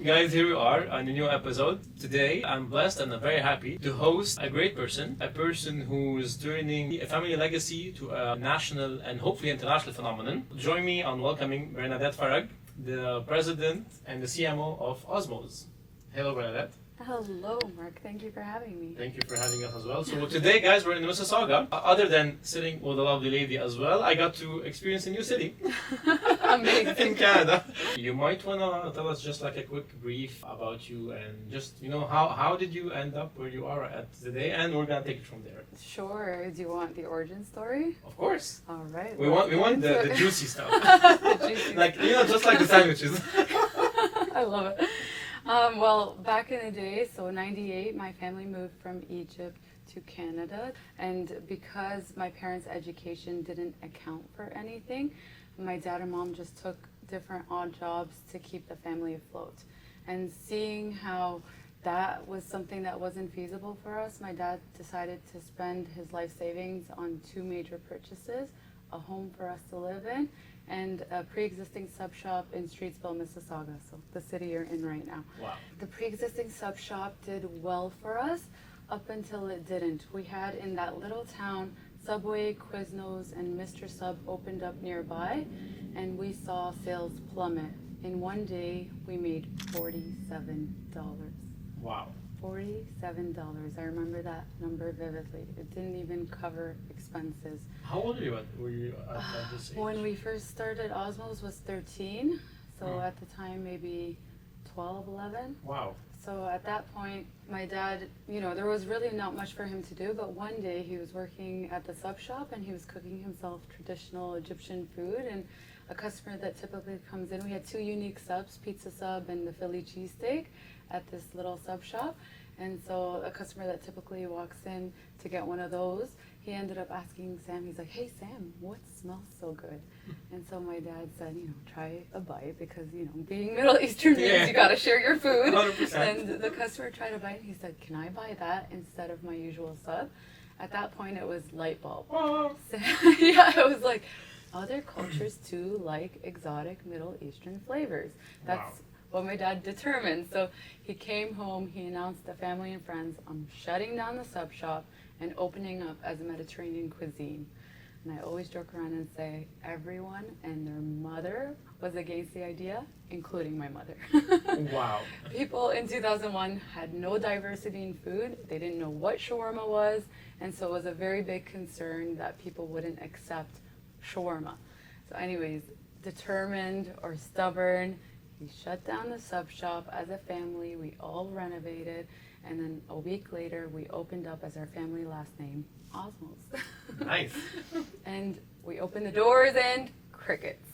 Guys, here we are on a new episode. Today, I'm blessed and I'm very happy to host a great person, a person who is turning a family legacy to a national and hopefully international phenomenon. Join me on welcoming Bernadette Farag, the president and the CMO of OSMOW'S. Hello, Bernadette. Hello, Mark. Thank you for having me. Thank you for having us as well. So today, guys, we're in Mississauga. Other than sitting with a lovely lady as well, I got to experience a new city. Amazing. In Canada. You might want to tell us just like a quick brief about you and just, how did you end up where you are at today? And we're going to take it from there. Sure. Do you want the origin story? Of course. All right. We want the juicy stuff. The juicy like, just like the sandwiches. I love it. Well, back in the day, so 98, my family moved from Egypt to Canada. And because my parents' education didn't account for anything, my dad and mom just took different odd jobs to keep the family afloat. And seeing how that was something that wasn't feasible for us, my dad decided to spend his life savings on two major purchases: a home for us to live in and a pre-existing sub shop in Streetsville, Mississauga, so the city you're in right now. Wow. The pre-existing sub shop did well for us up until it didn't. We had in that little town Subway, Quiznos, and Mr. Sub opened up nearby, and we saw sales plummet. In one day, we made $47. Wow. $47. I remember that number vividly. It didn't even cover expenses. How old were you at this age? When we first started, OSMOW'S was 13, so at the time maybe 12, 11. Wow. So at that point, my dad, there was really not much for him to do, but one day he was working at the sub shop and he was cooking himself traditional Egyptian food, and a customer that typically comes in, we had two unique subs, pizza sub and the Philly cheesesteak at this little sub shop. And so a customer that typically walks in to get one of those, he ended up asking Sam, he's like, "Hey Sam, what smells so good?" And so my dad said, try a bite, because, being Middle Eastern means you gotta share your food. 100%. And the customer tried a bite and he said, "Can I buy that instead of my usual sub?" At that point it was light bulb. Oh. So, yeah, it was like, other cultures too like exotic Middle Eastern flavors. That's what my dad determined. So he came home, he announced to family and friends, "I'm shutting down the sub shop and opening up as a Mediterranean cuisine." And I always joke around and say everyone and their mother was against the idea, including my mother. Wow. People in 2001 had no diversity in food. They didn't know what shawarma was, and so it was a very big concern that people wouldn't accept shawarma. So anyways, determined or stubborn, we shut down the sub shop as a family. We all renovated, and then a week later we opened up as our family last name, OSMOW'S. Nice. And we opened the doors and crickets.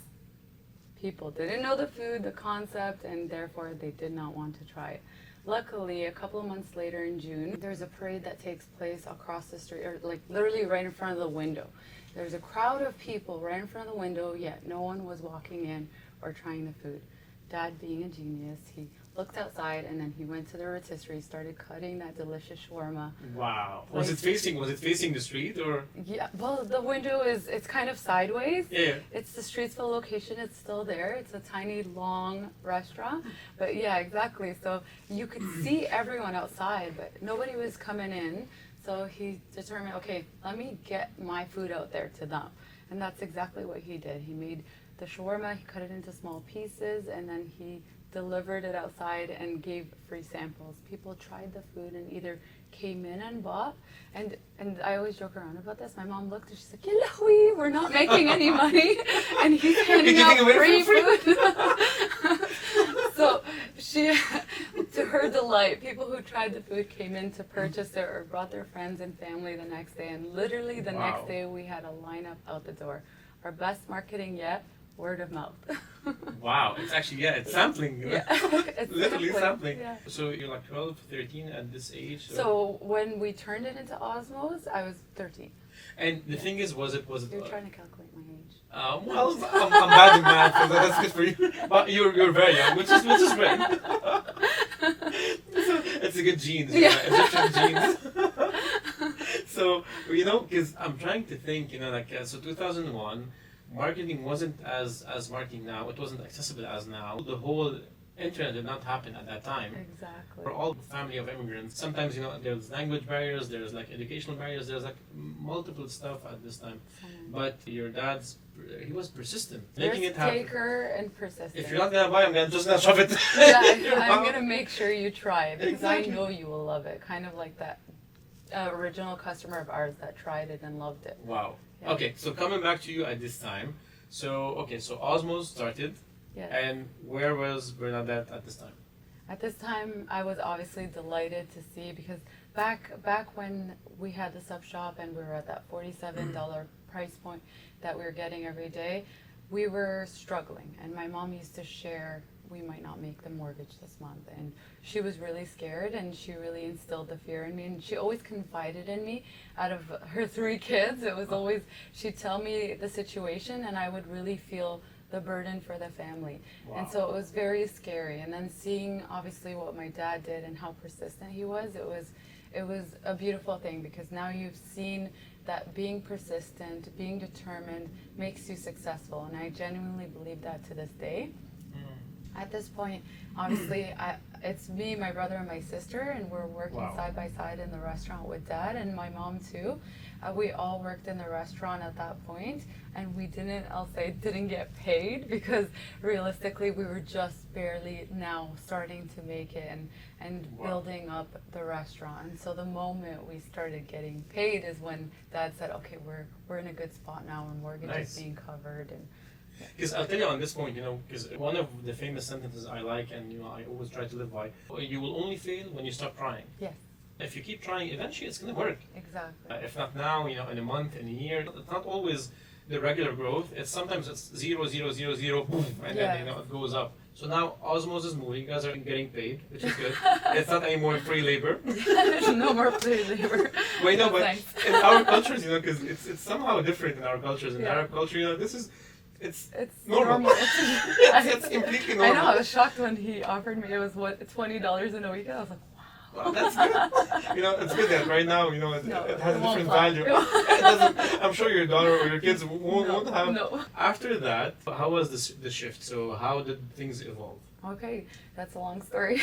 People didn't know the food, the concept, and therefore they did not want to try it. Luckily, a couple of months later in June, there's a parade that takes place across the street, or like literally right in front of the window. There's a crowd of people right in front of the window, yet no one was walking in or trying the food. Dad, being a genius, he looked outside and then he went to the rotisserie, started cutting that delicious shawarma. Wow. Was it facing the street or? Yeah, well, the window it's kind of sideways. Yeah. It's the Streetsville location, it's still there. It's a tiny, long restaurant. But yeah, exactly. So you could see everyone outside, but nobody was coming in. So he determined, okay, let me get my food out there to them. And that's exactly what he did. He made the shawarma, he cut it into small pieces, and then he delivered it outside and gave free samples. People tried the food and either came in and bought, and I always joke around about this. My mom looked and she's like, "Yalawi, we're not making any money," and he's handing out free food. So she, to her delight, people who tried the food came in to purchase it or brought their friends and family the next day, and literally the next day we had a lineup out the door. Our best marketing yet. Word of mouth. Wow, it's actually, it's sampling. Yeah, it's literally sampling. Yeah. So you're like 12, 13 at this age? So when we turned it into OSMOW'S, I was 13. And the thing is, was it? You're trying to calculate my age. Well, I'm bad in math, so that's good for you. But you're very young, which is great. It's a good genes, Egyptian genes. So because I'm trying to think, so 2001. Marketing wasn't as marketing now. It wasn't accessible as now. The whole internet did not happen at that time. Exactly. For all family of immigrants, sometimes there's language barriers, there's like educational barriers, there's like multiple stuff at this time. But your dad's, he was persistent, making it happen. Taker and persistent. If you're not gonna buy, I'm just gonna shove it. I'm gonna make sure you try it because Exactly. I know you will love it. Kind of like that original customer of ours that tried it and loved it. Wow. Yeah. Okay, so coming back to you at this time, so OSMOW'S started, Yes. and where was Bernadette at this time? At this time, I was obviously delighted to see because back when we had the sub shop and we were at that $47 price point that we were getting every day, we were struggling. And my mom used to share, we might not make the mortgage this month. And she was really scared and she really instilled the fear in me. And she always confided in me. Out of her 3 kids, it was always, she'd tell me the situation and I would really feel the burden for the family. Wow. And so it was very scary. And then seeing obviously what my dad did and how persistent he was, it was a beautiful thing because now you've seen that being persistent, being determined makes you successful. And I genuinely believe that to this day. At this point, obviously, it's me, my brother, and my sister, and we're working Wow. side by side in the restaurant with Dad and my mom too. We all worked in the restaurant at that point, and we didn't get paid because realistically, we were just barely now starting to make it and Wow. building up the restaurant. And so the moment we started getting paid is when Dad said, "Okay, we're in a good spot now, and mortgage Nice. is being covered." And Because I'll tell you on this point, because one of the famous sentences I like and I always try to live by, you will only fail when you stop trying. yes, If you keep trying, eventually it's going to work. exactly. If not now, in a month, in a year, it's not always the regular growth. It's sometimes it's 0, 0, 0, 0, boom, and then Yeah. it goes up. So now OSMOW'S is moving. You guys are getting paid, which is good. It's not any more free labor. No more free labor. Wait, no, but Thanks. in our cultures, because it's somehow different in our cultures. In Yeah. Arab culture, it's It's normal. normal. it's completely I normal. know. I was shocked when he offered me. It was $20 in a weekend. I was like, wow. Well, that's good. It's good that right now, it No, has it a won't different fly. value. It doesn't, I'm sure your daughter or your kids won't have. No. After that, how was the shift? So how did things evolve? Okay, that's a long story.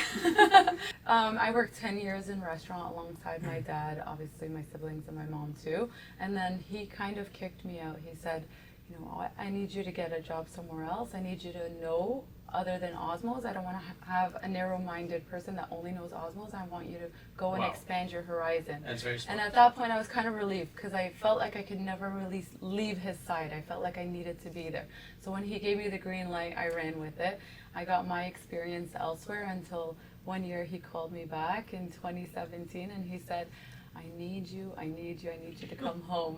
I worked 10 years in restaurant alongside my dad, obviously my siblings and my mom too. And then he kind of kicked me out. He said, I need you to get a job somewhere else. I need you to know other than OSMOW'S. I don't want to have a narrow-minded person that only knows OSMOW'S. I want you to go and Wow. expand your horizon. That's very smart. And at that point, I was kind of relieved because I felt like I could never really leave his side. I felt like I needed to be there. So when he gave me the green light, I ran with it. I got my experience elsewhere until one year he called me back in 2017 and he said, I need you to come home.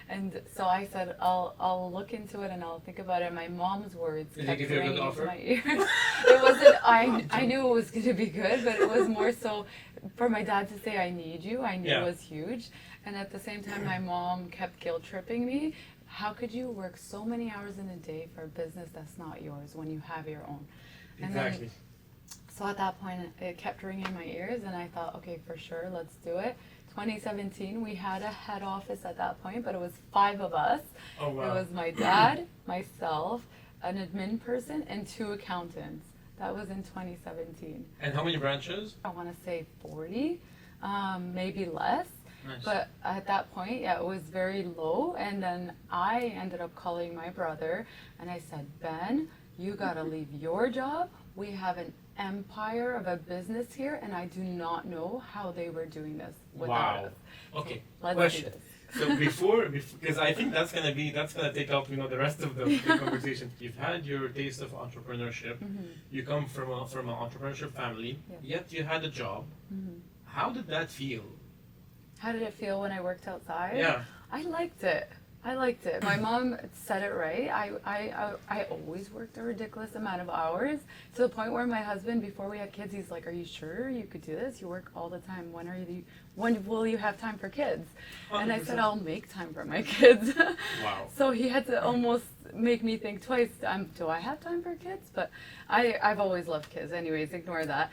And so I said, I'll look into it and I'll think about it. My mom's words Did he kept give you a good ringing in offer? my ears. It wasn't, I knew it was going to be good, but it was more so for my dad to say, I need you, I knew Yeah. it was huge. And at the same time, my mom kept guilt tripping me. How could you work so many hours in a day for a business that's not yours when you have your own? And then, Exactly. so at that point, it kept ringing in my ears, and I thought, okay, for sure, let's do it. 2017, we had a head office at that point, but it was 5 of us. Oh, wow. It was my dad, myself, an admin person, and 2 accountants. That was in 2017. And how many branches? I want to say 40, maybe less. Nice. But at that point, yeah, it was very low. And then I ended up calling my brother, and I said, Ben, you got to leave your job. We have an empire of a business here, and I do not know how they were doing this without Wow. us. Okay. Let's Question. do this. So before, because I think that's gonna take up the rest of the conversation. You've had your taste of entrepreneurship. You come from an entrepreneurship family. Yeah. Yet you had a job. How did that feel? How did it feel when I worked outside? Yeah. I liked it. My mom said it right. I always worked a ridiculous amount of hours to the point where my husband, before we had kids, he's like, "Are you sure you could do this? You work all the time. When will you have time for kids?" And I said, 100%. "I'll make time for my kids." Wow. So he had to almost make me think twice. Do I have time for kids? But I've always loved kids. Anyways, ignore that.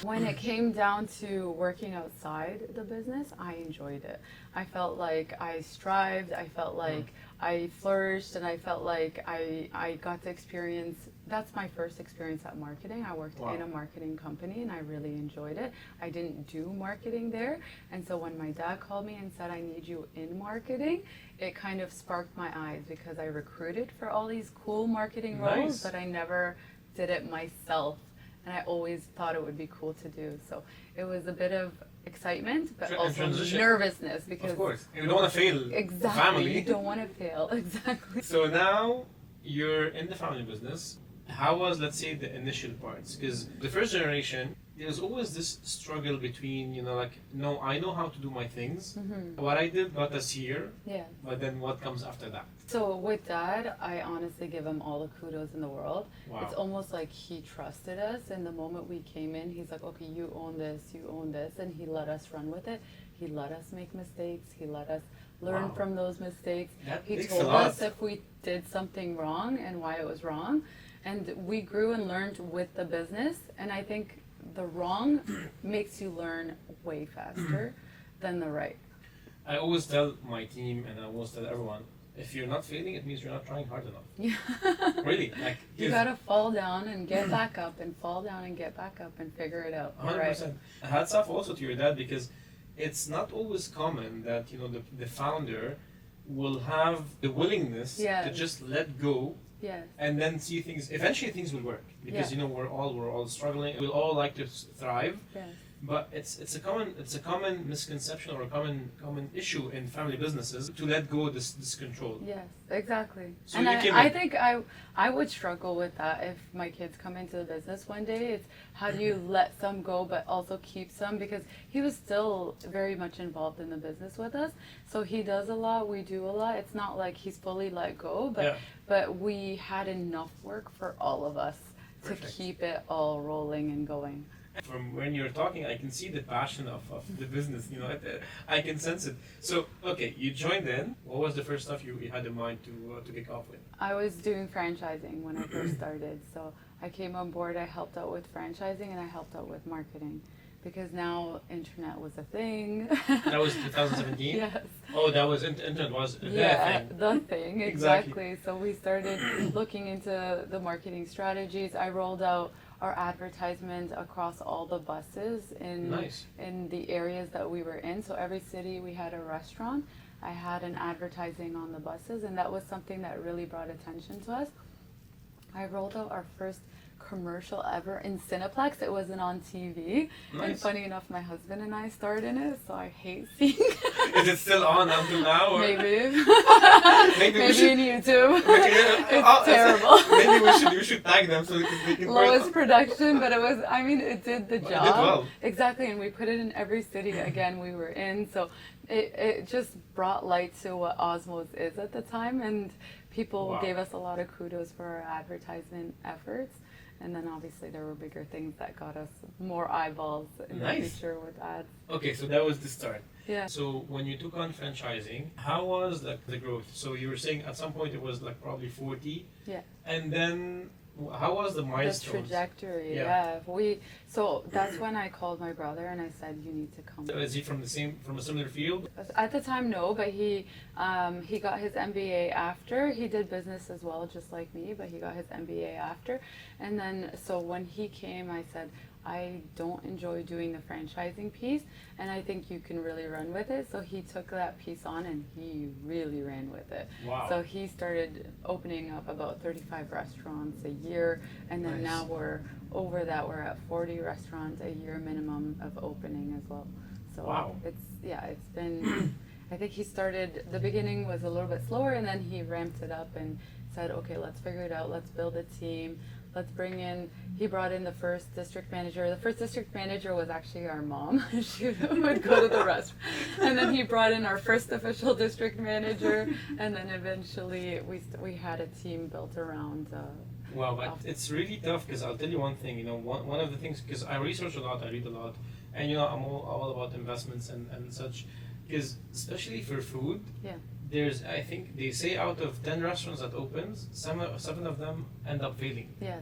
When it came down to working outside the business, I enjoyed it. I felt like I strived. I felt like I flourished, and I felt like I got to experience that's my first experience at marketing. I worked in a marketing company and I really enjoyed it. I didn't do marketing there. And so when my dad called me and said, I need you in marketing, it kind of sparked my eyes because I recruited for all these cool marketing roles, but I never did it myself. And I always thought it would be cool to do. So it was a bit of excitement, but also nervousness because of course you don't want to fail the family. You don't want to fail. Exactly. So now you're in the family business. How was, let's say, the initial parts? Because the first generation, there's always this struggle between, you know, like, no, I know how to do my things. What I did got us here. Yeah. But then what comes after that? So with Dad, I honestly give him all the kudos in the world. Wow. It's almost like he trusted us. And the moment we came in, he's like, okay, you own this, and he let us run with it. He let us make mistakes. He let us learn from those mistakes. He told us if we did something wrong and why it was wrong. And we grew and learned with the business. And I think the wrong makes you learn way faster than the right. I always tell my team and I always tell everyone, if you're not failing, it means you're not trying hard enough. Yeah. Really. Like, you gotta fall down and get back up and fall down and get back up and figure it out. 100%. Right. Hats off also to your dad because it's not always common that, you know, the founder will have the willingness to just let go. Yes. And then see things. Eventually, things will work because you know we're all struggling. We'll all like to thrive. Yes. But it's a common misconception or a common issue in family businesses to let go of this control. Yes, exactly. So and I think I would struggle with that if my kids come into the business one day. It's how do you let some go but also keep some, because he was still very much involved in the business with us. So he does a lot, we do a lot. It's not like he's fully let go, but we had enough work for all of us to keep it all rolling and going. From when you're talking, I can see the passion of the business, you know, I can sense it. So, okay, you joined in. What was the first stuff you had in mind to kick off with? I was doing franchising when I first started. So I came on board, I helped out with franchising, and I helped out with marketing. Because now internet was a thing. That was 2017? Yes. Oh, that was, internet was the thing. The thing, exactly. So we started looking into the marketing strategies. I rolled out our advertisement across all the buses in the areas that we were in. So every city we had a restaurant. I had an advertising on the buses, and that was something that really brought attention to us. I rolled out our first commercial ever in Cineplex. It wasn't on TV. Nice. And funny enough, my husband and I starred in it, so I hate seeing it. Is it still on until now? Or? Maybe. Maybe in YouTube. It's terrible. Maybe we should tag them so they can lowest production, but it did the job. It did well. Exactly, and we put it in every city again we were in, so it just brought light to what OSMOW'S is at the time, and people gave us a lot of kudos for our advertisement efforts. And then obviously there were bigger things that got us more eyeballs in the future with ads. Okay, so that was the start. Yeah. So when you took on franchising, how was the growth? So you were saying at some point it was like probably 40. Yeah. And then how was the milestones? The trajectory, So that's when I called my brother and I said, you need to come. So is he from a similar field? At the time, no, but he got his MBA after. He did business as well, just like me, but he got his MBA after. And then, so when he came, I said, I don't enjoy doing the franchising piece, and I think you can really run with it. So he took that piece on and he really ran with it. Wow. So he started opening up about 35 restaurants a year, and then now we're over that. We're at 40 restaurants a year minimum of opening as well. So it's been, I think he started, the beginning was a little bit slower, and then he ramped it up and said, okay, let's figure it out. Let's build a team. Let's bring in, he brought in the first district manager. The first district manager was actually our mom. She would go to the restaurant. And then he brought in our first official district manager. And then eventually we had a team built around. Wow, but it's really tough because I'll tell you one thing, you know, one of the things, because I research a lot, I read a lot, and you know, I'm all about investments and such, because especially for food, there's, I think they say out of 10 restaurants that opens, 7 of them end up failing. Yes.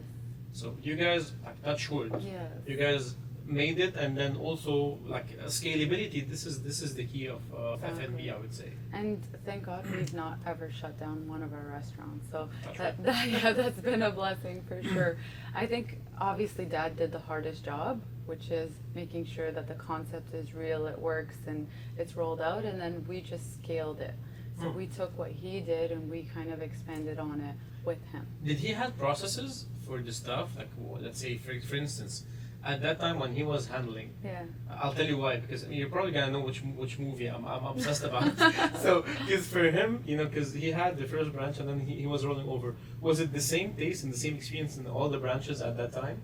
So you guys, touch wood, you guys made it, and then also like scalability. This is the key of Exactly. F&B, I would say. And thank God we've not ever shut down one of our restaurants. So That's yeah, that's been a blessing for sure. I think obviously Dad did the hardest job, which is making sure that the concept is real, it works, and it's rolled out. And then we just scaled it. So we took what he did and we kind of expanded on it with him. Did he have processes for the stuff? Like, let's say, for instance, at that time when he was handling, Yeah. I'll tell you why, because you're probably gonna know which movie I'm obsessed about. So, because for him, because he had the first branch and then he was rolling over. Was it the same taste and the same experience in all the branches at that time?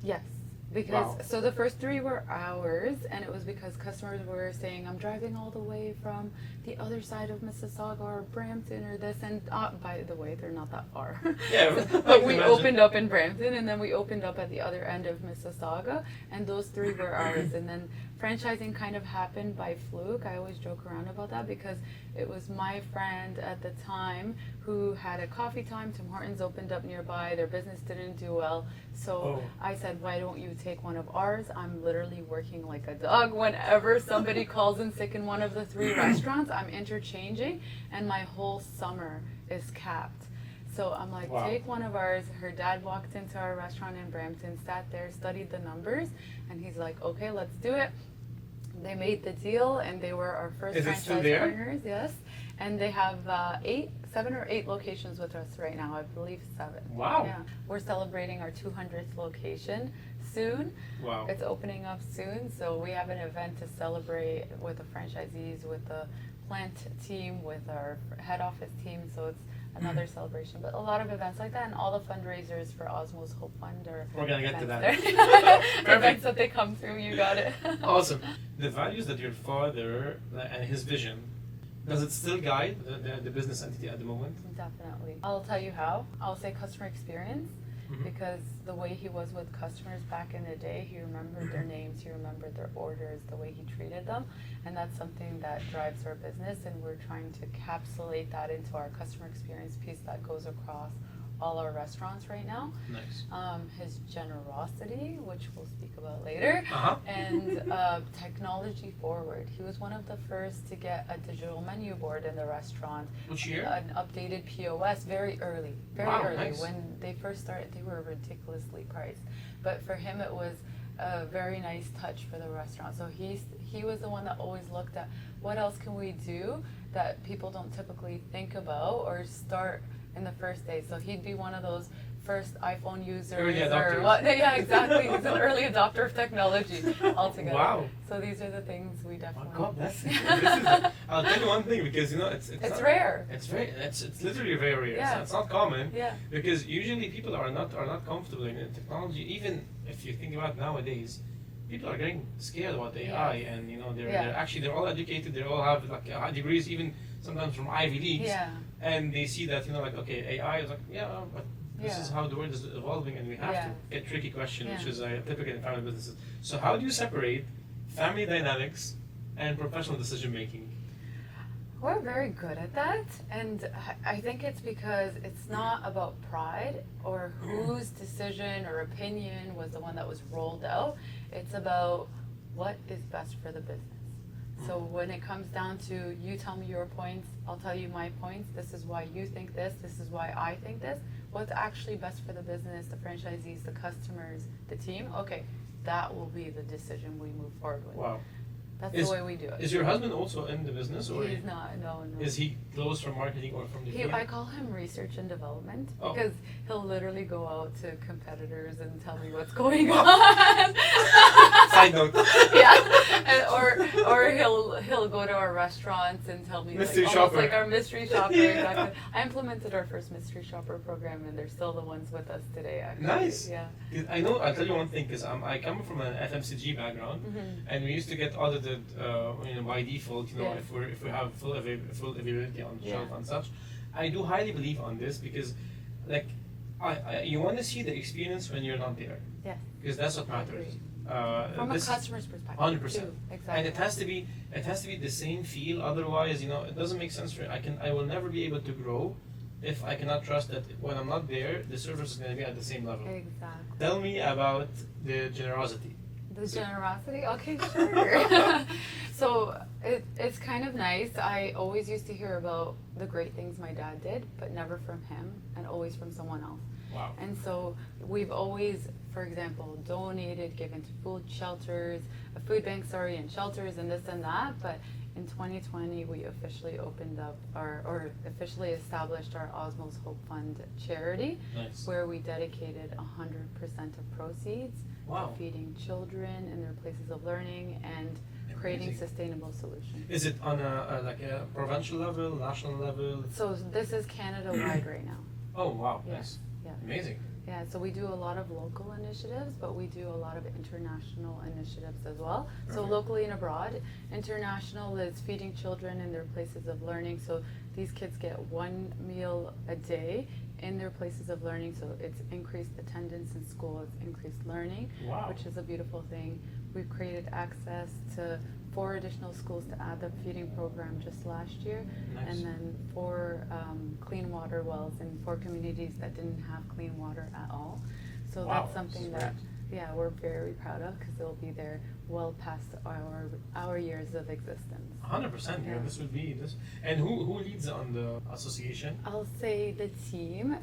Yes. Because Wow. so the first 3 were ours, and it was because customers were saying, "I'm driving all the way from the other side of Mississauga or Brampton or this," and by the way, they're not that far. Yeah, I But can we imagine. opened up in Brampton, and then we opened up at the other end of Mississauga, and those 3 were ours. And then franchising kind of happened by fluke. I always joke around about that because it was my friend at the time who had a coffee time. Tim Hortons opened up nearby. Their business didn't do well. So Oh. I said, why don't you take one of ours? I'm literally working like a dog. Whenever somebody calls in sick in one of the 3 restaurants, I'm interchanging, and my whole summer is capped. So I'm like, Wow. take one of ours. Her dad walked into our restaurant in Brampton, sat there, studied the numbers, and he's like, okay, let's do it. They made the deal, and they were our first Is it still franchise there? partners. Yes, and they have 7 or 8 locations with us right now. I believe 7. Wow. Yeah, we're celebrating our 200th location soon. Wow. It's opening up soon, so we have an event to celebrate with the franchisees, with the plant team, with our head office team. So it's another celebration, but a lot of events like that, and all the fundraisers for OSMOW'S Hope Fund are We're gonna get to that. events events that they come through. You got it. Awesome. The values that your father and his vision, does it still guide the business entity at the moment? Definitely. I'll tell you how. I'll say customer experience, Mhm. because the way he was with customers back in the day, he remembered their names, he remembered their orders, the way he treated them, and that's something that drives our business, and we're trying to encapsulate that into our customer experience piece that goes across all our restaurants right now. Nice. His generosity, which we'll speak about later, Uh-huh. and technology forward. He was one of the first to get a digital menu board in the restaurant, Which year? an updated POS very early, Wow, early. nice. When they first started, they were ridiculously priced, but for him it was a very nice touch for the restaurant. So he was the one that always looked at what else can we do that people don't typically think about or start in the first day. So he'd be one of those first iPhone users Early or adopters. what? Yeah, exactly. He's an early adopter of technology altogether. Wow. So these are the things we Oh definitely. God, that's I'll tell you one thing, because it's It's not- rare. It's literally very rare. Yeah. It's not common. Yeah. Because usually people are not comfortable in technology. Even if you think about nowadays, people are getting scared about AI, Yes. and Yeah. they're all educated. They all have like high degrees, even sometimes from Ivy Leagues. Yeah. And they see that like, okay, AI is like, yeah, but this Yeah. is how the world is evolving, and we have Yeah. to get tricky question, which Yeah. is typical in family businesses. So how do you separate family dynamics and professional decision making? We're very good at that, and I think it's because it's not about pride or whose decision or opinion was the one that was rolled out. It's about what is best for the business. So when it comes down to you tell me your points, I'll tell you my points, this is why you think this is why I think this, what's actually best for the business, the franchisees, the customers, the team, okay, that will be the decision we move forward with. Wow. That's Is- the way we do it. Is your husband also in the business, or He's not, no. is he close from marketing or from the field? I call him research and development Oh. because he'll literally go out to competitors and tell me what's going on. Side note. Yeah, or he'll go to our restaurants and tell me Mystery almost shopper. like our mystery shopper. Yeah. Exactly. I implemented our first mystery shopper program, and they're still the ones with us today. Actually. Nice. Yeah. I know. I'll tell you one thing, because I come from an FMCG background, Mhm. and we used to get audited, by default. Yeah. If we have full availability on the shelf Yeah. and such. I do highly believe on this because, like, you want to see the experience when you're not there, Yeah. because that's what I matters. agree. From a customer's perspective. 100%. too. And Exactly. it has to be the same feel. Otherwise, it doesn't make sense for. I will never be able to grow if I cannot trust that when I'm not there, the service is going to be at the same level. Exactly. Tell me about the generosity. The generosity? Okay, sure. So it's kind of nice. I always used to hear about the great things my dad did, but never from him, and always from someone else. Wow. And so we've always, for example, donated, given to food shelters, food banks, sorry, and shelters and this and that. But in 2020, we officially opened up or officially established our OSMOW'S Hope Fund charity, Nice. where we dedicated 100% of proceeds Wow. to feeding children in their places of learning and creating Amazing. sustainable solutions. Is it on like a provincial level, national level? So this is Canada-wide right now. Oh wow, Yeah. nice. Yeah. Amazing. Yeah, so we do a lot of local initiatives, but we do a lot of international initiatives as well. So Perfect. locally and abroad. International is feeding children in their places of learning. So these kids get one meal a day in their places of learning. So it's increased attendance in school, it's increased learning, Wow. which is a beautiful thing. We've created access to 4 additional schools to add the feeding program just last year. Nice. And then 4 clean water wells in 4 communities that didn't have clean water at all. So Wow, that's something that's that, yeah, we're very proud of because it'll be there well past our years of existence. 100%. Yeah, Yeah. this would be this. And who leads on the association? I'll say the team.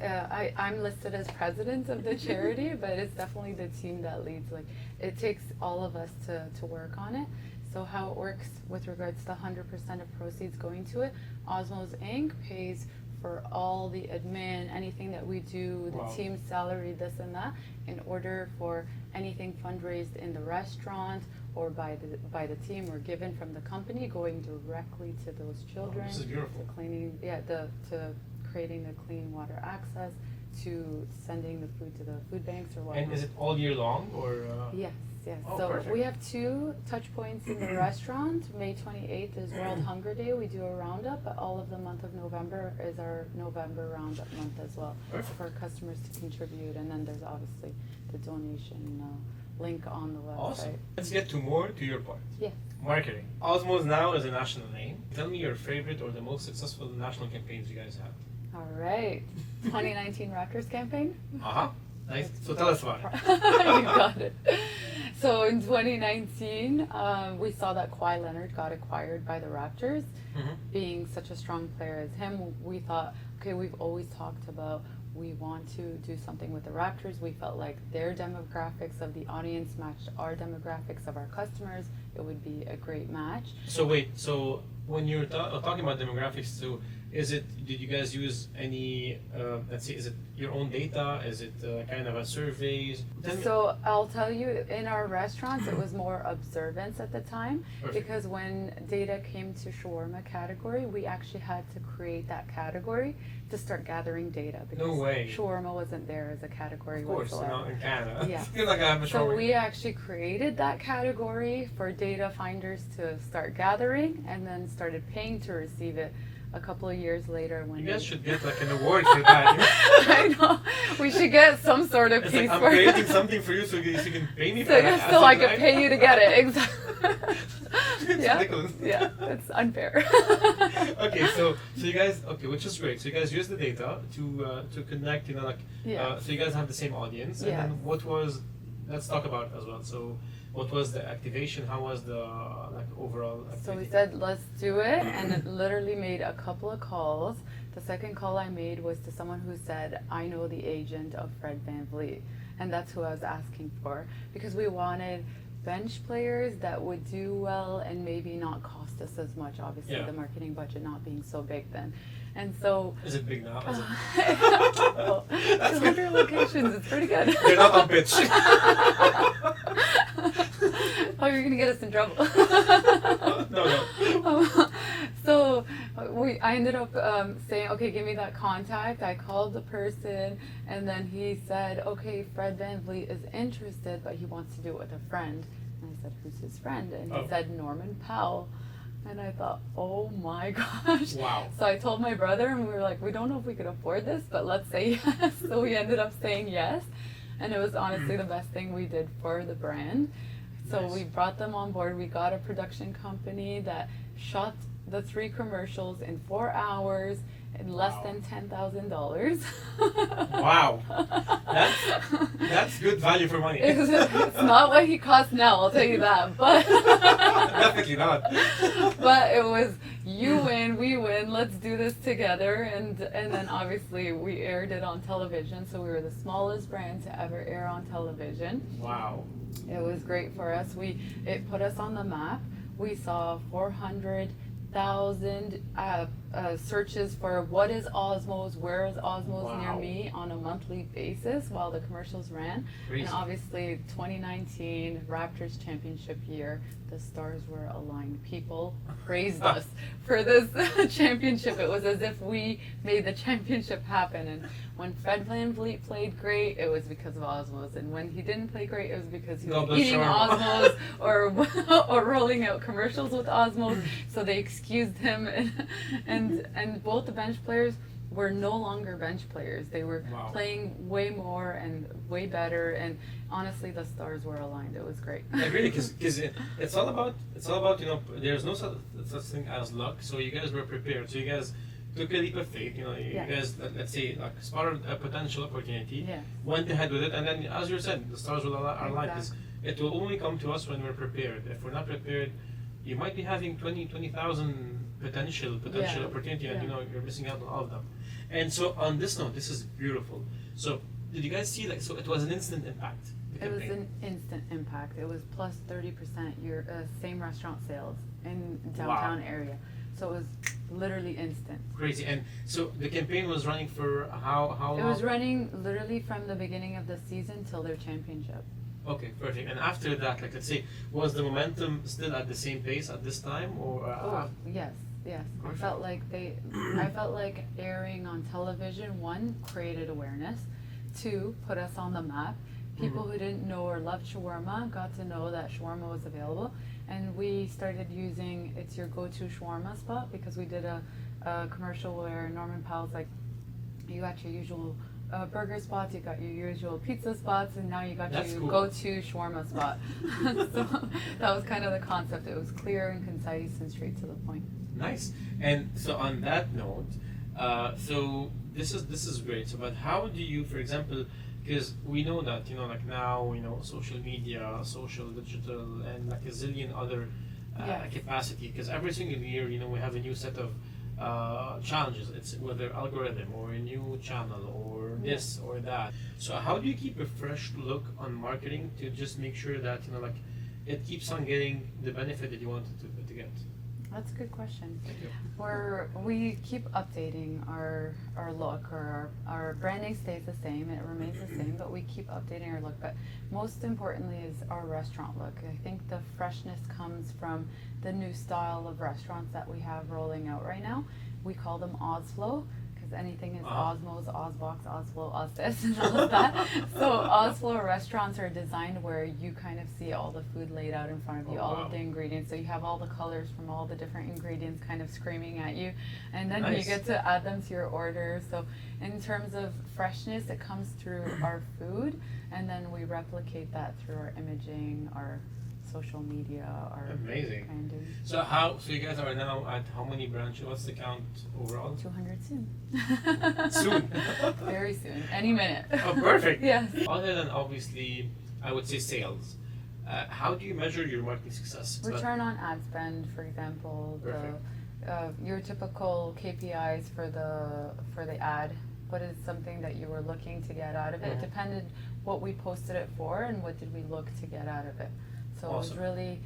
I'm listed as president of the charity, but it's definitely the team that leads. Like, it takes all of us to work on it. So how it works with regards to 100% of proceeds going to it, OSMOW'S Inc. pays for all the admin, anything that we do, the Wow. team's salary, this and that, in order for anything fundraised in the restaurant or by the team or given from the company going directly to those children. This is beautiful. To cleaning, to creating the clean water access, to sending the food to the food banks or whatnot. And is it all year long or? Yes, yes. Oh, So perfect. we have 2 touch points in the restaurant. May 28th is World Hunger Day. We do a roundup, but all of the month of November is our November roundup month as well. Perfect. For customers to contribute, and then there's obviously the donation link on the website. Awesome. Let's get to your part. Yes. Marketing. OSMOW'S now is a national name. Tell me your favorite or the most successful national campaigns you guys have. All right. 2019 Raptors campaign. Uh-huh. Nice. So tell us about it. You got it. So in 2019, we saw that Kawhi Leonard got acquired by the Raptors. Mhm. Being such a strong player as him, we thought, okay, we've always talked about we want to do something with the Raptors. We felt like their demographics of the audience matched our demographics of our customers. It would be a great match. So wait, so when you're talking about demographics, so did you guys use any, let's see, is it your own data? Is it kind of a surveys? Tell me- So I'll tell you, in our restaurants, it was more observance at the time. Perfect. Because when data came to shawarma category, we actually had to create that category to start gathering data. Because No way. shawarma wasn't there as a category Of course, whatsoever. not in Canada. Yeah. You're like, I'm a So shawarma. we actually created that category for data finders to start gathering, and then started paying to receive it a couple of years later when You guys we- should get like an award for that. I know. We should get some sort of It's piece like, I'm for creating something for you so you can pay me for so, that. so I Right? could pay you to get it. Exactly. It's yeah. ridiculous. Yeah, it's unfair. Okay, so you guys, okay, which is great. So you guys use the data to connect, Yeah. so you guys have the same audience. And Yeah. then let's talk about it as well. So what was the activation? How was the overall activity? So we said, let's do it, and it literally made a couple of calls. The second call I made was to someone who said, I know the agent of Fred VanVleet, and that's who I was asking for, because we wanted bench players that would do well and maybe not cost us as much, obviously Yeah. the marketing budget not being so big then. And so, Is it big now? Is it? well, 200 locations, it's pretty good. They're not on pitch. Oh, you're gonna get us in trouble. No. So I ended up saying, okay, give me that contact. I called the person, and then he said, okay, Fred VanVleet is interested, but he wants to do it with a friend. And I said, who's his friend? And he Oh. said, Norman Powell. And I thought, oh my gosh. Wow. So I told my brother, and we were like, we don't know if we could afford this, but let's say yes. So we ended up saying yes. And it was honestly the best thing we did for the brand. So Nice. we brought them on board. We got a production company that shot the 3 commercials in 4 hours. less Wow. than $10,000. Wow, that's good value for money. It's not what he costs now, I'll tell you that. But Definitely not. but it was you win, we win, let's do this together. And then obviously we aired it on television, so we were the smallest brand to ever air on television. Wow. It was great for us. It put us on the map. We saw 400,000 searches for what is OSMOW'S, where is OSMOW'S near Wow. me on a monthly basis while the commercials ran. Crazy. And obviously 2019 Raptors championship year, the stars were aligned. People praised us for this championship. It was as if we made the championship happen. And when Fred VanVleet played great, it was because of OSMOW'S. And when he didn't play great, it was because he was Double eating shawarma. OSMOW'S or rolling out commercials with OSMOW'S. So they excused him. And both the bench players were no longer bench players. They were Wow. playing way more and way better. And honestly, the stars were aligned. It was great. Yeah, really, because it's all about there's no such thing as luck. So you guys were prepared. So you guys took a leap of faith. You Yeah. guys let's say like spotted a potential opportunity, Yeah. went ahead with it, and then as you said, the stars will align. Because Exactly. it will only come to us when we're prepared. If we're not prepared, you might be having 20,000 potential Yeah. opportunity, and Yeah. you're missing out on all of them. And so on this note, this is beautiful. So did you guys see so it was an instant impact? The It was campaign? an instant impact. It was plus 30% your same restaurant sales in downtown area. So it was literally instant. Crazy. And so the campaign was running for how It long? was running literally from the beginning of the season till their championship. Okay, perfect. And after that, like let's say, was the momentum still at the same pace at this time, or Oh, yes, yes. I Perfect. felt like I felt like airing on television, one, created awareness, two, put us on the map. People who didn't know or loved shawarma got to know that shawarma was available, and we started using it's your go-to shawarma spot because we did a commercial where Norman Powell's like, you got your usual burger spots, you got your usual pizza spots, and now you got That's your cool. go-to shawarma spot. So that was kind of the concept. It was clear and concise and straight to the point. Nice. And so on that note, so this is great. So, but how do you, for example, because we know that like now social media, social, digital, and like a zillion other Yes. capacity. Because every single year, we have a new set of challenges. It's whether algorithm or a new channel or this or that. So how do you keep a fresh look on marketing to just make sure that like it keeps on getting the benefit that you wanted to get? That's a good question. Thank you. We keep updating our look, or our branding stays the same, it remains the same, but we keep updating our look. But most importantly is our restaurant look. I think the freshness comes from the new style of restaurants that we have rolling out right now. We call them OSFlow, because anything is OSMOW'S, OSBox, OSFlow, OSThis, and all of that. So OSFlow restaurants are designed where you kind of see all the food laid out in front of you, Oh, all wow. of the ingredients. So you have all the colors from all the different ingredients kind of screaming at you, and then you Nice. get to add them to your order. So in terms of freshness, it comes through our food, and then we replicate that through our imaging, our social media, our Amazing. branding. So you guys are now at how many branches? What's the count overall? 200 soon. Soon. Very soon. Any minute. Oh, perfect. Yes. Other than obviously, I would say sales. How do you measure your marketing success? Return on ad spend, for example, Perfect. your typical KPIs for the ad. What is something that you were looking to get out of it? Mhm. Depended what we posted it for and what did we look to get out of it. So it was Awesome. really,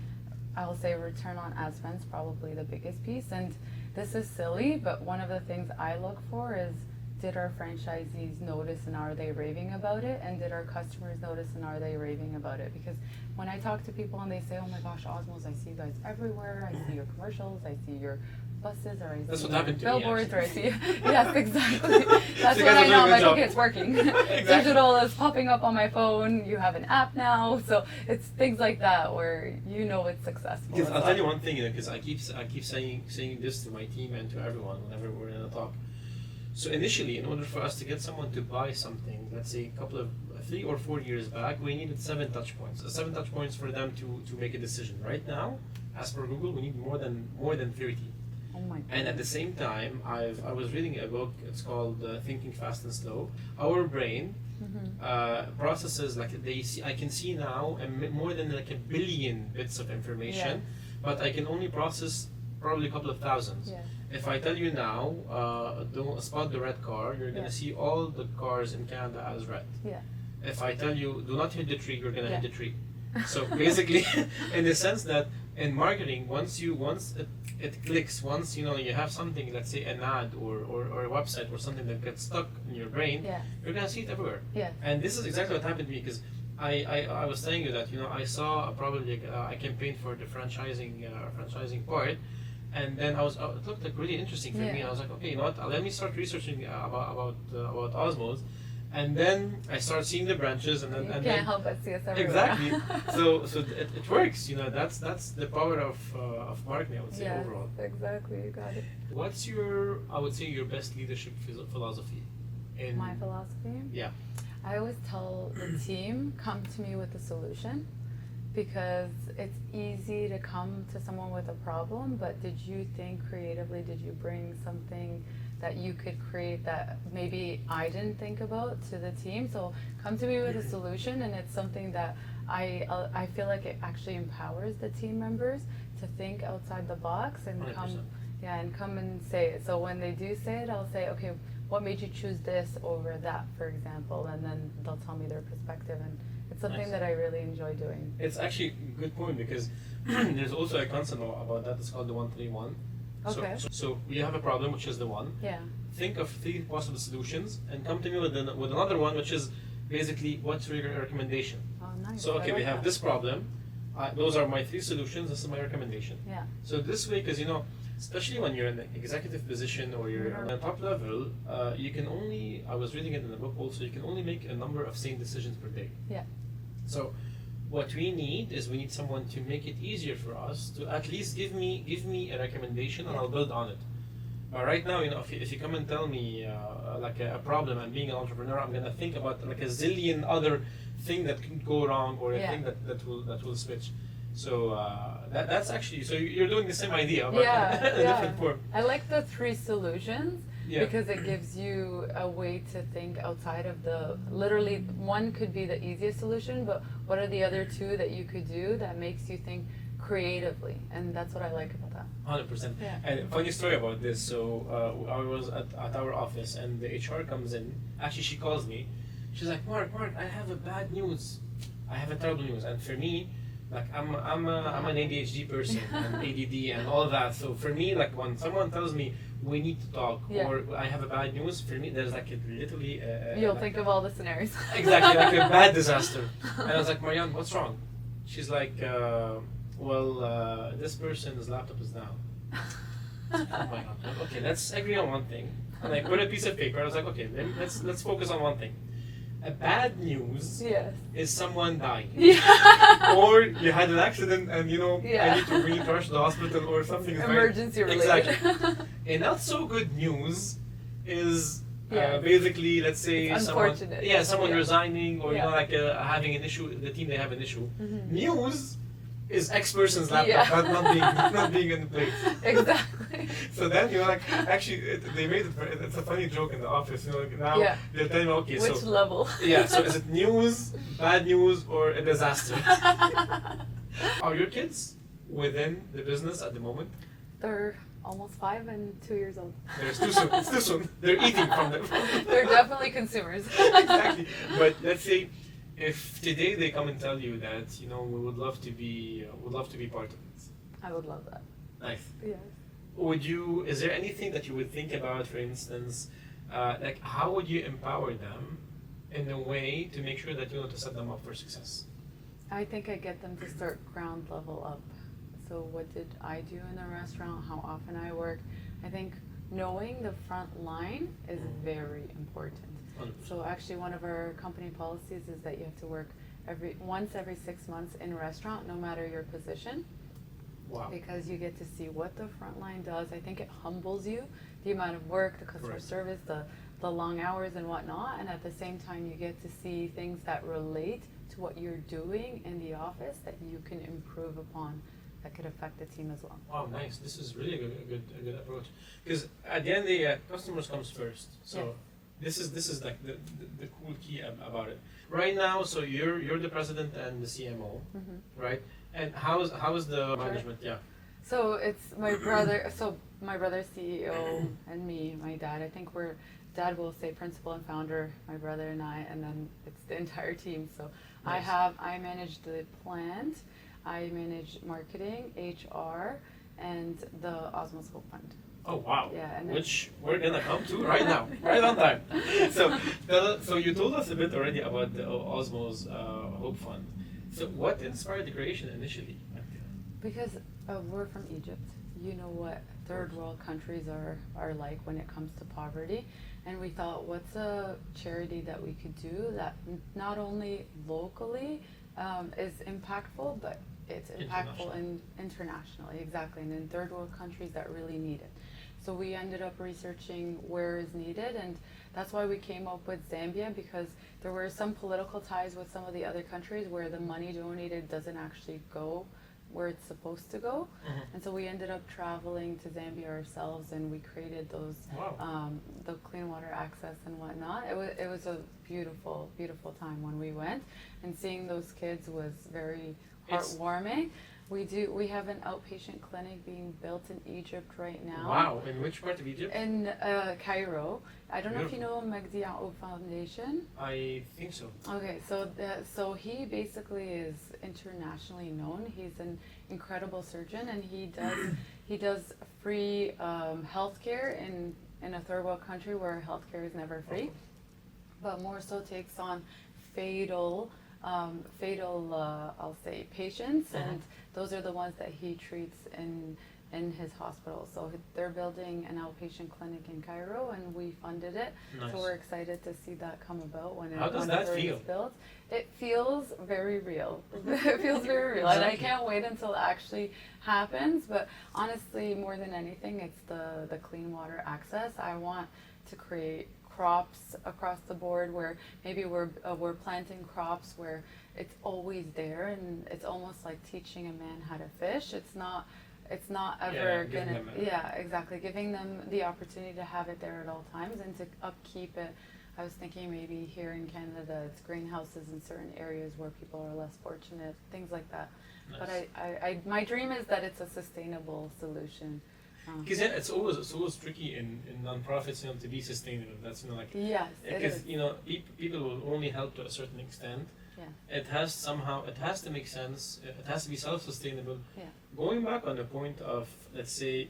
I'll say return on ad spend is probably the biggest piece. And this is silly, but one of the things I look for is, did our franchisees notice and are they raving about it? And did our customers notice and are they raving about it? Because when I talk to people and they say, oh my gosh, OSMOW'S, I see you guys everywhere. I see your commercials, I see your buses, or I That's see what your happened to me, billboards, or I actually. see, yes, exactly. That's You when guys I are know, I'm doing a like, good job. okay, it's working. Exactly. Digital is popping up on my phone. You have an app now. So it's things like that where you know it's successful. Because I'll tell you one thing, because I keep saying this to my team and to everyone whenever we're in a talk. So initially, in order for us to get someone to buy something, let's say a couple of 3 or 4 years back, we needed 7 touch points. 7 touch points for them to make a decision. Right now, as per Google, we need more than 30. Oh my God. And at the same time, I was reading a book. It's called Thinking Fast and Slow. Our brain processes like I can see now more than like a billion bits of information, but I can only process probably a couple of thousands. Yeah. If I tell you now, don't spot the red car, you're gonna see all the cars in Canada as red. Yeah. If I tell you do not hit the tree, you're gonna hit the tree. So basically, in the sense that in marketing, once it clicks, once you have something, let's say an ad or a website or something that gets stuck in your brain, you're gonna see it everywhere. Yeah. And this is exactly what happened to me, because I was telling you that I saw probably I campaigned for the franchising part, and then it looked like really interesting for me. And I was like, okay, you know what? Let me start researching about OSMOW'S. And then I start seeing the branches, and then you can't help but see us everywhere. Exactly. so it works. That's the power of marketing, I would say, overall. Exactly. You got it. What's your best leadership philosophy? My philosophy? Yeah. I always tell the team, come to me with a solution, because it's easy to come to someone with a problem, but did you think creatively? Did you bring something that you could create that maybe I didn't think about to the team? So come to me with a solution, and it's something that I feel like it actually empowers the team members to think outside the box and 100%. come and say it. So when they do say it, I'll say, okay, what made you choose this over that, for example? And then they'll tell me their perspective, and it's something that I really enjoy doing. It's actually a good point, because there's also a concept about that. It's called the 131. Okay. So you have a problem, which is the one. Yeah. Think of 3 possible solutions and come to me with another one, which is basically what's your recommendation. Oh, nice. So okay, we have this problem. Those are my 3 solutions. This is my recommendation. Yeah. So this way, because especially when you're in an executive position or you're on a top level, you can only. I was reading it in the book also. You can only make a number of sane decisions per day. Yeah. So what we need someone to make it easier for us to at least give me a recommendation, and I'll build on it. But right now, if you come and tell me like a problem, and being an entrepreneur, I'm gonna think about like a zillion other thing that could go wrong, or a thing that will switch. So that's actually, so you're doing the same idea, but in a different form. I like the 3 solutions. Yeah. Because it gives you a way to think outside of literally one could be the easiest solution, but what are the other 2 that you could do that makes you think creatively? And that's what I like about that. 100%. Yeah. And funny story about this. So I was at our office, and the HR comes in. Actually, she calls me. She's like, Mark, I have a bad news. I have a terrible news. And for me, like I'm an ADHD person and ADD and all that. So for me, like when someone tells me we need to talk, or I have a bad news, for me there's like literally you'll think of all the scenarios. Exactly, like a bad disaster. And I was like, Marianne, what's wrong? She's like, this person's laptop is down. Oh my God. Okay, let's agree on one thing. And I put a piece of paper. I was like, okay, then let's focus on one thing. A bad news is someone died. Or you had an accident and I need to rush to the hospital or something. Emergency related. Exactly. A not so good news is basically, let's say someone resigning, or having an issue. The team, they have an issue. Mm-hmm. News is X person's laptop not being in the place. Exactly. So then actually they made it's a funny joke in the office. Now they're telling me, okay, which level? So is it news, bad news, or a disaster? Are your kids within the business at the moment? They're almost 5 and 2 years old. It's too soon. It's too soon. They're eating from them. They're definitely consumers. Exactly. But let's say, if today they come and tell you that we would love to be part of it. I would love that. Nice. Yes. Is there anything that you would think about, for instance, like how would you empower them in a way to make sure that to set them up for success? I think I get them to start ground level up. So what did I do in the restaurant? How often I work? I think knowing the front line is very important. 100%. So actually one of our company policies is that you have to work once every 6 months in a restaurant, no matter your position. Wow. Because you get to see what the front line does. I think it humbles you, the amount of work, the customer service, the long hours and whatnot, and at the same time you get to see things that relate to what you're doing in the office that you can improve upon. that could affect the team as well. Wow, nice. This is really a good approach. Because at the end, the customers comes first. So this is like the cool key about it. Right now, so you're the president and the CMO, right? And how is the management? Yeah. So it's my brother. So my brother's CEO and me, my dad. I think Dad will say principal and founder, my brother and I, and then it's the entire team. So Nice. I manage the plant, I manage marketing, HR, and the OSMOW'S Hope Fund. Oh wow. Yeah, and which we're gonna come to right now, right on time. So you told us a bit already about the OSMOW'S Hope Fund. So what inspired the creation initially? because we're from Egypt. You know what third world countries are like when it comes to poverty. And we thought, what's a charity that we could do that not only locally is impactful, but it's impactful internationally, exactly, and in third world countries that really need it. So we ended up researching where is needed, and that's why we came up with Zambia, because there were some political ties with some of the other countries where the money donated doesn't actually go where it's supposed to go. And so we ended up traveling to Zambia ourselves, and we created those the clean water access and whatnot. It was a beautiful time when we went, and seeing those kids was very heartwarming. We have an outpatient clinic being built in Egypt right now. Wow, in which part of Egypt? In Cairo. I don't know if you know Magdi Yaoub Foundation. I think so. Okay, so he basically is internationally known. He's an incredible surgeon, and he does free healthcare in a third world country where healthcare is never free, but more so takes on fatal I'll say patients, and those are the ones that he treats in his hospital. So they're building an outpatient clinic in Cairo, and we funded it. Nice. So we're excited to see that come about when How does that feel? it's built. It feels very real. It feels very real, and I can't wait until it actually happens. But honestly, more than anything, it's the clean water access. I want to create crops across the board where maybe we're planting crops where it's always there, and it's almost like teaching a man how to fish. It's not ever exactly, giving them the opportunity to have it there at all times and to upkeep it. I was thinking maybe here in Canada it's greenhouses in certain areas where people are less fortunate, things like that. Nice. But my dream is that it's a sustainable solution. Because it's always tricky in nonprofits, to be sustainable. That's yes, because people will only help to a certain extent. Yeah. It has to make sense. It has to be self-sustainable. Yeah. Going back on the point of, let's say,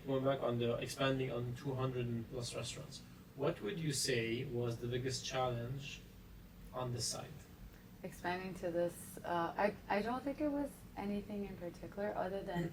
expanding on 200 plus restaurants, what would you say was the biggest challenge on this side? Expanding to this, I don't think it was anything in particular other than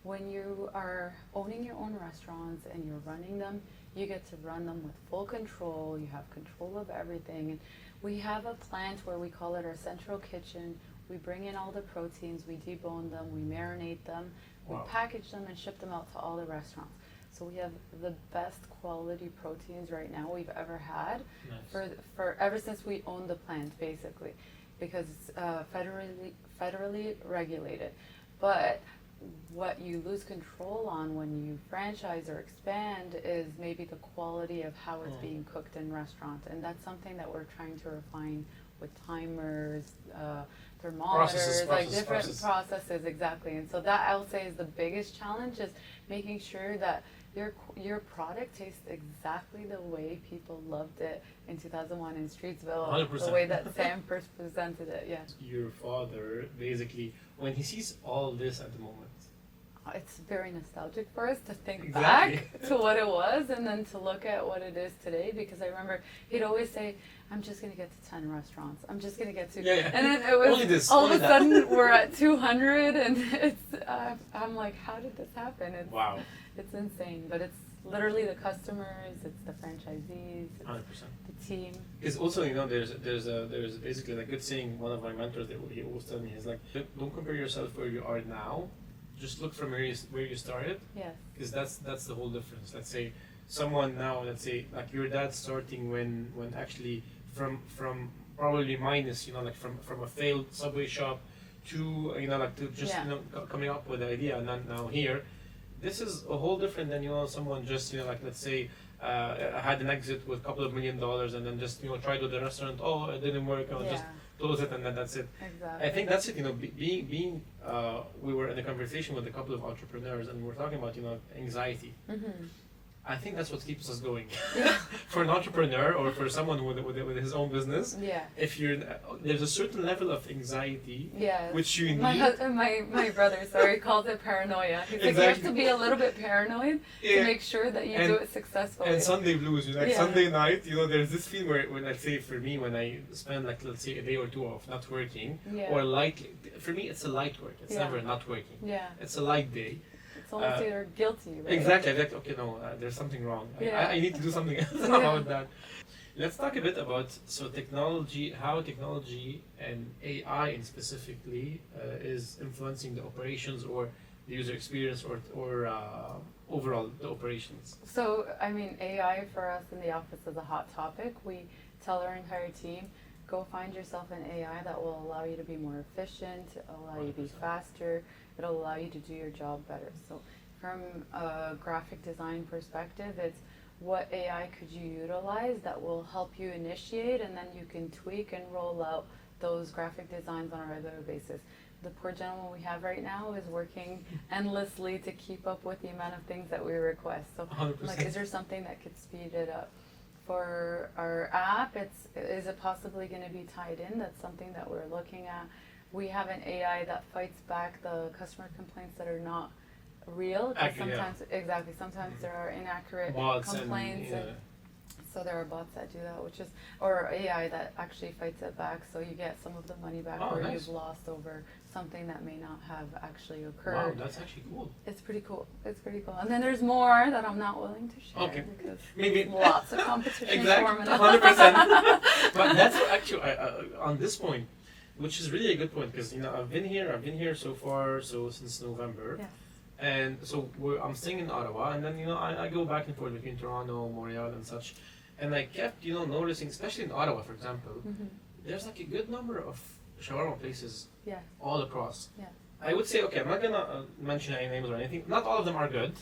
when you are owning your own restaurants and you're running them, you get to run them with full control. You have control of everything. And we have a plant where we call it our central kitchen. We bring in all the proteins, we debone them, we marinate them, we package them and ship them out to all the restaurants. So we have the best quality proteins right now we've ever had. Nice. for ever since we owned the plant, basically, because it's federally regulated. But what you lose control on when you franchise or expand is maybe the quality of how it's being cooked in restaurants, and that's something that we're trying to refine with timers, thermometers, different processes, exactly. And so that I'll say is the biggest challenge, is making sure that your product tastes exactly the way people loved it in 2001 in Streetsville, 100%. The way that Sam first presented it. Yeah. Your father, basically, when he sees all this at the moment, it's very nostalgic for us to think back to what it was and then to look at what it is today, because I remember he'd always say, I'm just going to get to 10 restaurants. I'm just going to get to... Yeah. And then it was all of a sudden we're at 200, and it's I'm like, how did this happen? It's insane, but it's literally the customers, it's the franchisees, it's 100%. the team. Because also, there's basically a good saying, one of my mentors, he always tells me, he's like, don't compare yourself where you are now, just look from where you started. Yes. Because that's the whole difference. Let's say someone now, let's say like your dad starting when actually from probably minus, from a failed Subway shop to like to just coming up with the idea, and then now here, this is a whole different than someone just like let's say had an exit with a couple of $1 million and then just tried with the restaurant. Oh, it didn't work. I'll just close it and then that's it. Exactly. I think that's it. Being we were in a conversation with a couple of entrepreneurs and we were talking about anxiety. Mm-hmm. I think that's what keeps us going. Yeah. For an entrepreneur or for someone with his own business, Yeah. if there's a certain level of anxiety, Yeah. which you My need. husband, my brother, calls it paranoia. He's like, you have to be a little bit paranoid to make sure that you do it successfully. And Sunday blues, Sunday night, there's this feeling where let's say for me, when I spend let's say a day or two off not working, or for me it's a light work. It's never not working. Yeah. It's a light day. It's almost you're guilty, right? Exactly. Okay, no, there's something wrong. I need to do something else about that. Let's talk a bit about how technology and AI specifically is influencing the operations or the user experience or overall the operations. So, AI for us in the office is a hot topic. We tell our entire team, go find yourself an AI that will allow you to be more efficient, allow you to be faster, it'll allow you to do your job better. So from a graphic design perspective, it's what AI could you utilize that will help you initiate, and then you can tweak and roll out those graphic designs on a regular basis. The poor gentleman we have right now is working endlessly to keep up with the amount of things that we request. So 100%. is there something that could speed it up? For our app, is it possibly going to be tied in? That's something that we're looking at. We have an AI that fights back the customer complaints that are not real. Sometimes there are inaccurate complaints. So there are bots that do that, or AI that actually fights it back, so you get some of the money back you've lost over something that may not have actually occurred. Wow, that's actually cool. It's pretty cool. And then there's more that I'm not willing to share because maybe lots of competition. Exactly, 100%. But that's actually on this point, which is really a good point, because I've been here so far since November. Yes. And so I'm staying in Ottawa, and then I go back and forth between Toronto, Montreal, and such. And I kept noticing, especially in Ottawa, for example, there's a good number of shawarma places all across. Yeah. I would say, I'm not gonna mention any names or anything. Not all of them are good.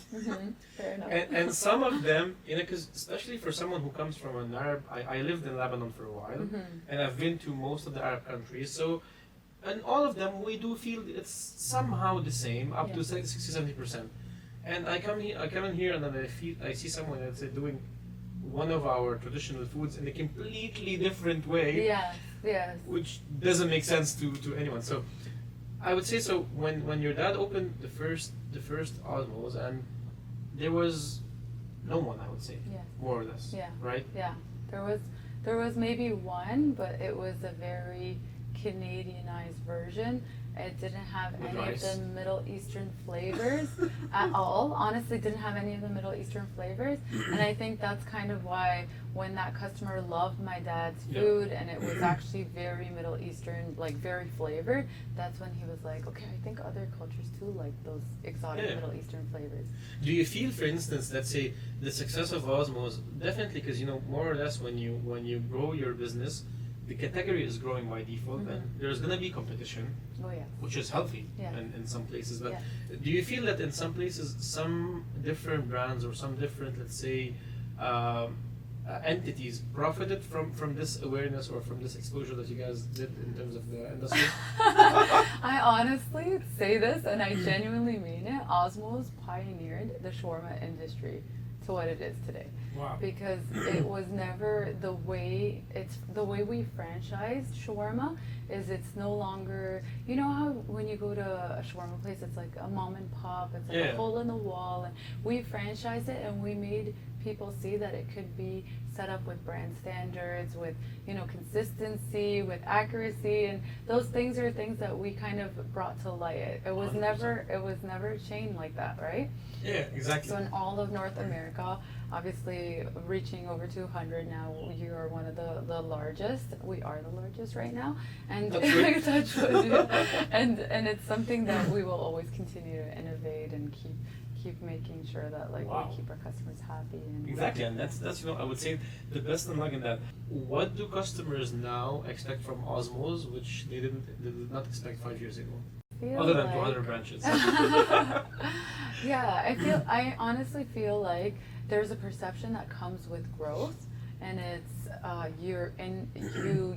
Fair enough. And some of them, because especially for someone who comes from an Arab, I lived in Lebanon for a while, and I've been to most of the Arab countries. So, and all of them, we do feel it's somehow the same, up to 60-70%. And I come in here, and then I see someone that's doing one of our traditional foods in a completely different way. Yes. Which doesn't make sense to anyone. So I would say, so when your dad opened the first OSMOW'S, and there was no one, I would say, more or less. Right? Yeah. There was maybe one, but it was a very Canadianized version. It didn't have any of the Middle Eastern flavors at all. Honestly, didn't have any of the Middle Eastern flavors. And I think that's kind of why when that customer loved my dad's food and it was actually very Middle Eastern, very flavored, that's when he was like, okay, I think other cultures too like those exotic Middle Eastern flavors. Do you feel, for instance, let's say the success of OSMOW'S, definitely, because more or less when you grow your business, the category is growing by default, and there's going to be competition, which is healthy in some places. But do you feel that in some places, some different brands or some different, let's say, entities profited from this awareness or from this exposure that you guys did in terms of the industry? I honestly say this, and I genuinely mean it. OSMOW'S pioneered the shawarma industry to what it is today. Wow. Because it was never the way we franchised shawarma is it's no longer, you know how when you go to a shawarma place it's like a mom and pop, it's like a hole in the wall, and we franchised it and we made people see that it could be set up with brand standards, with consistency, with accuracy, and those things are things that we kind of brought to light. It was 100%. never a chain like that, right? Yeah, exactly. So in all of North America, obviously reaching over 200 now, you are one of the largest. We are the largest right now, and touch wood, and it's something that we will always continue to innovate and keep making sure that like Wow. we keep our customers happy. And Exactly, and that's I would say the best unlock in that. What do customers now expect from Osmos, which they did not expect 5 years ago, feel other than like, 200 branches? Yeah, I honestly feel like there's a perception that comes with growth, and it's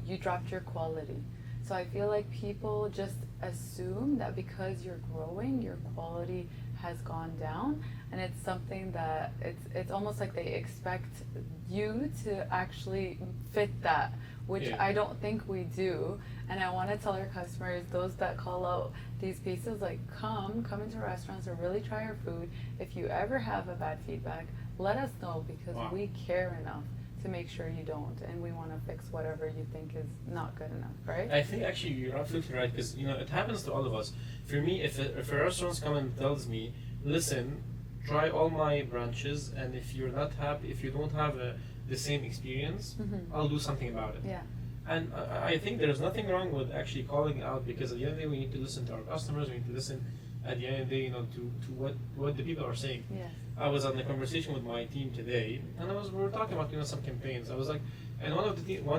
you dropped your quality. So I feel like people just assume that because you're growing, your quality has gone down, and it's something that it's almost like they expect you to actually fit that, which Yeah. I don't think we do. And I want to tell our customers, those that call out these pieces, like come into restaurants or really try our food. If you ever have a bad feedback, let us know, because Wow. we care enough to make sure you don't, and we want to fix whatever you think is not good enough, right? I think actually you're absolutely right, because it happens to all of us. For me, if a restaurant comes and tells me, listen, try all my branches, and if you're not happy, if you don't have the same experience, I'll do something about it. Yeah. And I think there's nothing wrong with actually calling out, because at the end of the day we need to listen to our customers. We need to listen at the end of the day, to what the people are saying. Yes. I was on a conversation with my team today, and we were talking about some campaigns. I was like, and one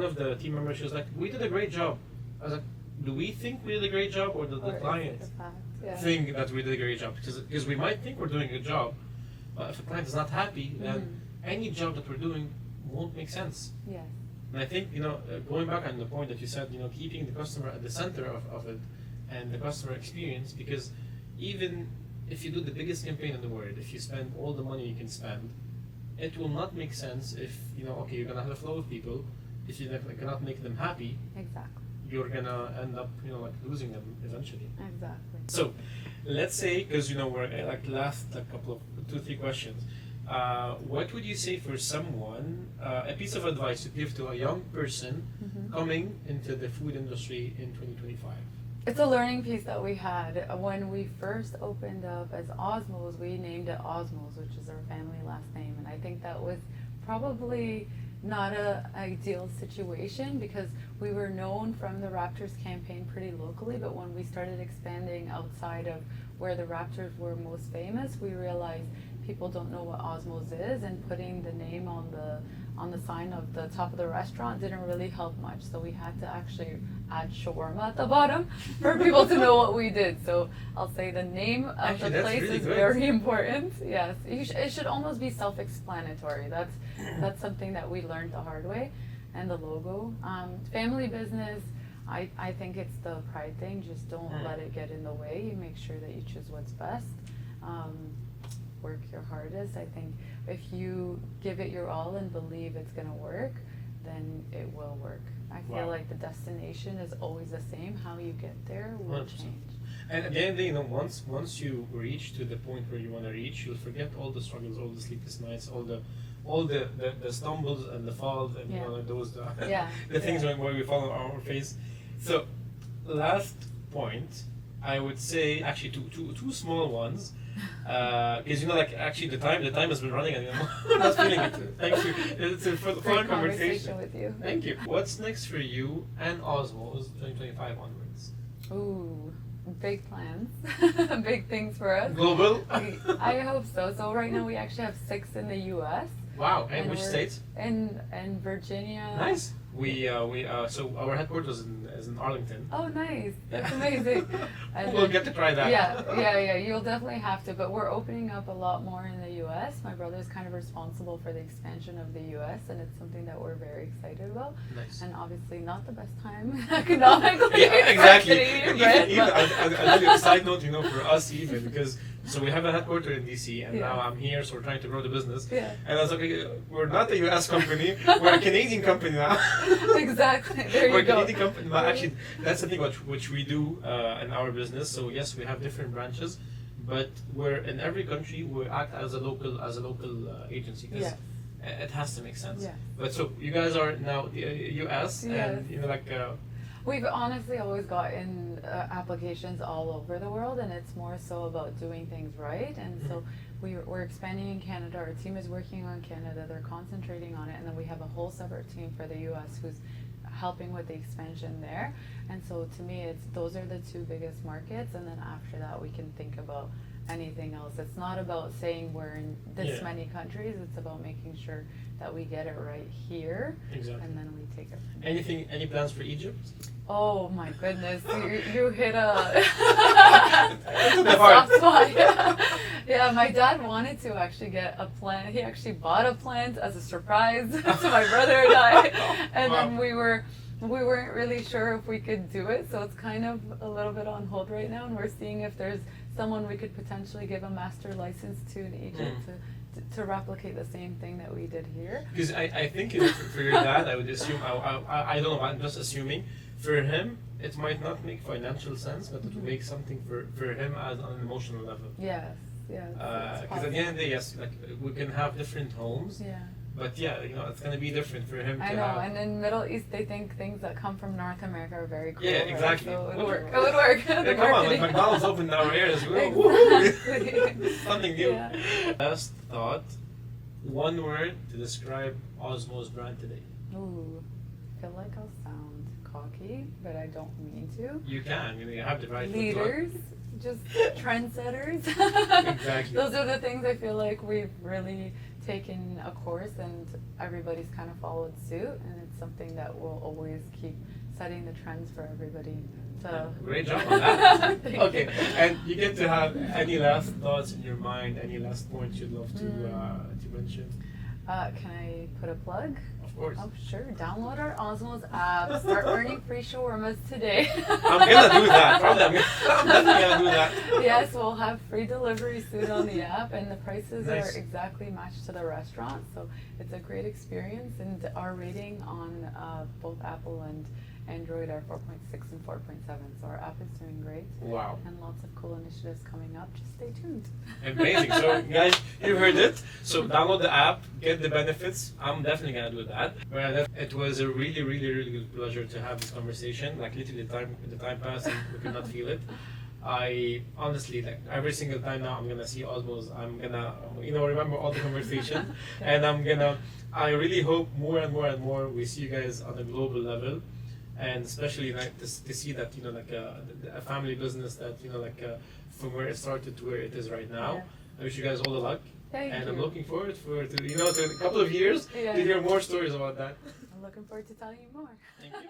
of the team members, she was like, "We did a great job." I was like, "Do we think we did a great job, or the Or is client it a fact? Yeah. think that we did a great job?" Because we might think we're doing a good job, but if a client is not happy, then any job that we're doing won't make sense. Yes. And I think, going back on the point that you said, keeping the customer at the center of it, and the customer experience, because even if you do the biggest campaign in the world, if you spend all the money you can spend, it will not make sense if, okay, you're going to have a flow of people. If you cannot make them happy, Exactly. you're going to end up, losing them eventually. Exactly. So, let's say, because, we're last couple of 2-3 questions. What would you say for someone, a piece of advice to give to a young person coming into the food industry in 2025? It's a learning piece that we had. When we first opened up as OSMOW'S, we named it OSMOW'S, which is our family last name. And I think that was probably not an ideal situation, because we were known from the Raptors campaign pretty locally, but when we started expanding outside of where the Raptors were most famous, we realized people don't know what OSMOW'S is, and putting the name on the sign of the top of the restaurant didn't really help much. So we had to actually add shawarma at the bottom for people to know what we did. So I'll say the name of Actually, the that's place really is good. very important. Yes, it should almost be self-explanatory. That's something that we learned the hard way. And the logo, family business, I think it's the pride thing. Just don't let it get in the way. You make sure that you choose what's best. Work your hardest. I think if you give it your all and believe it's going to work, then it will work. I feel Wow. like the destination is always the same. How you get there will 100%. change. And at the end of the day, once you reach to the point where you want to reach, you'll forget all the struggles, all the sleepless nights, all the stumbles and the falls, and Yeah. those Yeah. the things Yeah. where we fall on our face. So, last point, I would say actually two small ones. Because actually the time has been running, and I'm not feeling it. Thank you. It's a fun Great conversation. with you. Thank you. What's next for you and OSMOW'S 2025 onwards? Ooh, big plans, big things for us. Global. I hope so. So right now we actually have 6 in the U.S. Wow. And which we're states? In Virginia. Nice. So our headquarters is in Arlington. Oh, nice. That's amazing. And We'll then- get to try that. Yeah. You'll definitely have to. But we're opening up a lot more in the U.S. My brother's kind of responsible for the expansion of the U.S. and it's something that we're very excited about. Nice. And obviously not the best time economically. Yeah, exactly. for Canadian Even, bread, I'll tell you a side note, for us even, because so we have a headquarters in DC, and Yeah. now I'm here, so we're trying to grow the business. Yeah. And I was like, okay, we're not a US company, we're a Canadian company now. Exactly. There We're you a go. Canadian company. But actually, that's the thing which we do in our business. So yes, we have different branches, but we're in every country. We act as a local agency, because it has to make sense. Yeah. But so you guys are now US, and Yes. We've honestly always gotten applications all over the world, and it's more so about doing things right. And so we're expanding in Canada. Our team is working on Canada. They're concentrating on it, and then we have a whole separate team for the U.S. who's helping with the expansion there. And so to me, those are the two biggest markets, and then after that we can think about anything else. It's not about saying we're in this many countries, it's about making sure that we get it right here. Exactly. And then we take it from there. Any plans for Egypt? Oh my goodness, you hit a The soft spot. Yeah, my dad wanted to actually get a plant. He actually bought a plant as a surprise to my brother and I, and then we weren't really sure if we could do it, so it's kind of a little bit on hold right now, and we're seeing if there's someone we could potentially give a master license to in Egypt to replicate the same thing that we did here. Because I think for your dad, I would assume, I don't know, I'm just assuming, for him, it might not make financial sense, but it will make something for him as on an emotional level. Yes, yes. Because at the end of the day, yes, like we can have different homes. Yeah. But yeah, it's gonna be different for him. I know, and in Middle East, they think things that come from North America are very cool. Yeah, exactly. Right? So it would work. It would work. Yeah, come on, like McDonald's opened in our areas. Exactly. Something new. Yeah. Last thought, one word to describe OSMOW'S brand today. Ooh, I feel like I'll sound cocky, but I don't mean to. You can. You have the right. Leaders, just trendsetters. Exactly. Those are the things I feel like we've really taken a course and everybody's kind of followed suit, and it's something that will always keep setting the trends for everybody. So great job on that. Okay, you. and you get to have any last thoughts in your mind, any last points you'd love to mention? Can I put a plug? Of course. Oh, sure. Download our OSMOW'S app. Start earning free shawarmas today. I'm gonna do that. Probably. I'm definitely gonna do that. Yes, we'll have free delivery soon on the app, and the prices Nice. are exactly matched to the restaurant. So it's a great experience, and our rating on both Apple and Android are 4.6 and 4.7. So our app is doing great. Wow. And lots of cool initiatives coming up. Just stay tuned. Amazing. So guys, you heard it. So download the app, get the benefits. I'm definitely gonna do that. But it was a really, really, really good pleasure to have this conversation. Like literally the time passed and we could not feel it. I honestly, like every single time now I'm gonna see OSMOW'S, I'm gonna remember all the conversation. And I really hope more and more and more we see you guys on a global level. And especially like to see that a family business that from where it started to where it is right now. Yeah. I wish you guys all the luck. Thank And you. I'm looking forward to a couple of years to hear more stories about that. I'm looking forward to telling you more. Thank you.